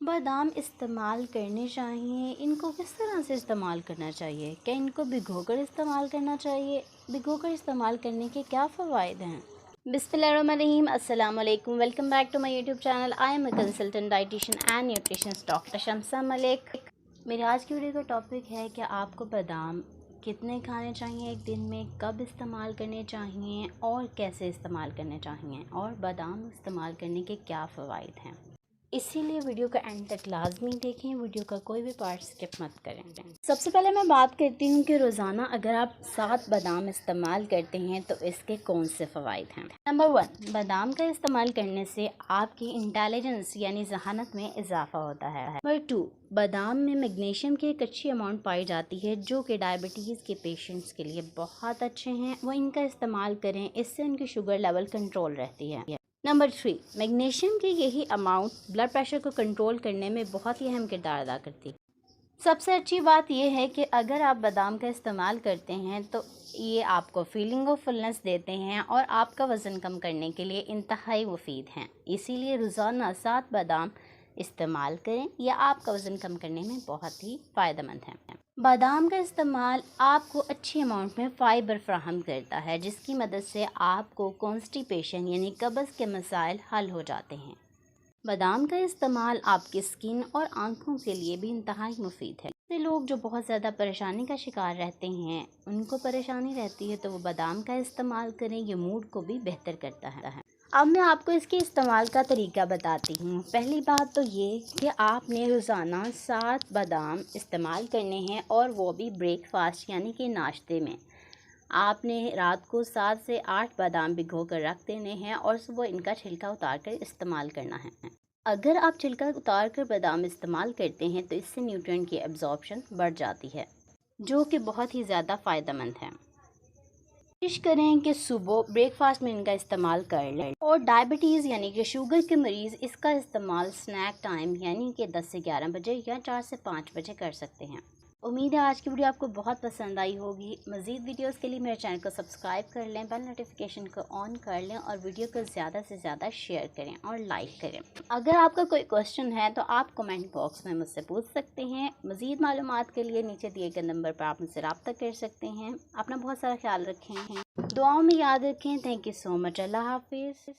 बादाम इस्तेमाल करने चाहिए, इनको किस तरह से इस्तेमाल करना चाहिए? क्या इनको भिगोकर इस्तेमाल करना चाहिए? भिगोकर इस्तेमाल करने के क्या फ़वाइद हैं? बिस्मिल्लाहिर्रहमानिर्रहीम, अस्सलाम वालेकुम। Welcome back to my YouTube channel. I am a consultant dietitian and nutritionist doctor Shamsa Malik. मेरी आज की वीडियो का टॉपिक है कि आपको बादाम कितने खाने चाहिए एक दिन में, कब इस्तेमाल करने चाहिए और कैसे इस्तेमाल करने चाहिए, और बादाम इस्तेमाल करने के क्या फ़वाइद हैं। इसीलिए वीडियो का एंड तक लाजमी देखें, वीडियो का कोई भी पार्ट स्किप मत करें। सबसे पहले मैं बात करती हूँ कि रोज़ाना अगर आप 7 बादाम इस्तेमाल करते हैं तो इसके कौन से फ़वाइद हैं। नंबर 1, बादाम का इस्तेमाल करने से आपकी इंटेलिजेंस यानी जहानत में इजाफा होता है। नंबर 2, बादाम में मैग्नीशियम की एक अच्छी अमाउंट पाई जाती है जो कि डायबिटीज़ के पेशेंट्स के लिए बहुत अच्छे हैं, वो इनका इस्तेमाल करें, इससे उनकी शुगर लेवल कंट्रोल रहती है। नंबर 3, मैग्नीशियम की यही अमाउंट ब्लड प्रेशर को कंट्रोल करने में बहुत ही अहम किरदार अदा करती है। सबसे अच्छी बात यह है कि अगर आप बादाम का इस्तेमाल करते हैं तो ये आपको फीलिंग ऑफ फुलनेस देते हैं और आपका वज़न कम करने के लिए इंतहाई मुफीद हैं। इसीलिए रोज़ाना 7 बादाम इस्तेमाल करें, या आपका वज़न कम करने में बहुत ही फ़ायदेमंद है। बादाम का इस्तेमाल आपको अच्छी अमाउंट में फ़ाइबर फ्राहम करता है, जिसकी मदद से आपको कॉन्स्टिपेशन यानी कब्ज़ के मसाइल हल हो जाते हैं। बादाम का इस्तेमाल आपकी स्किन और आँखों के लिए भी इंतहाई मुफीद है। ऐसे लोग जो बहुत ज़्यादा परेशानी का शिकार रहते हैं, उनको परेशानी रहती है, तो वो बादाम का इस्तेमाल करें, ये मूड को भी बेहतर करता है। अब मैं आपको इसके इस्तेमाल का तरीका बताती हूँ। पहली बात तो ये कि आपने रोज़ाना 7 बादाम इस्तेमाल करने हैं, और वो भी ब्रेकफास्ट यानी कि नाश्ते में। आपने रात को 7 से 8 बादाम भिगो कर रख देने हैं और सुबह इनका छिलका उतार कर इस्तेमाल करना है। अगर आप छिलका उतार कर बादाम इस्तेमाल करते हैं तो इससे न्यूट्रिएंट की एब्जॉर्प्शन बढ़ जाती है, जो कि बहुत ही ज़्यादा फ़ायदेमंद है। कोशिश करें कि सुबह ब्रेकफास्ट में इनका इस्तेमाल कर लें। और डायबिटीज़ यानी कि शुगर के मरीज़ इसका इस्तेमाल स्नैक टाइम यानी कि 10 से 11 बजे या 4 से 5 बजे कर सकते हैं। उम्मीद है आज की वीडियो आपको बहुत पसंद आई होगी। मज़ीद वीडियोस के लिए मेरे चैनल को सब्सक्राइब कर लें, बेल नोटिफिकेशन को ऑन कर लें, और वीडियो को ज़्यादा से ज़्यादा शेयर करें और लाइक करें। अगर आपका कोई क्वेश्चन है तो आप कमेंट बॉक्स में मुझसे पूछ सकते हैं। मज़ीद मालूमात के लिए नीचे दिए गए नंबर पर आप मुझसे रब्ता कर सकते हैं। अपना बहुत सारा ख्याल रखें, दुआओं में याद रखें। Thank you so much. अल्लाह हाफिज़।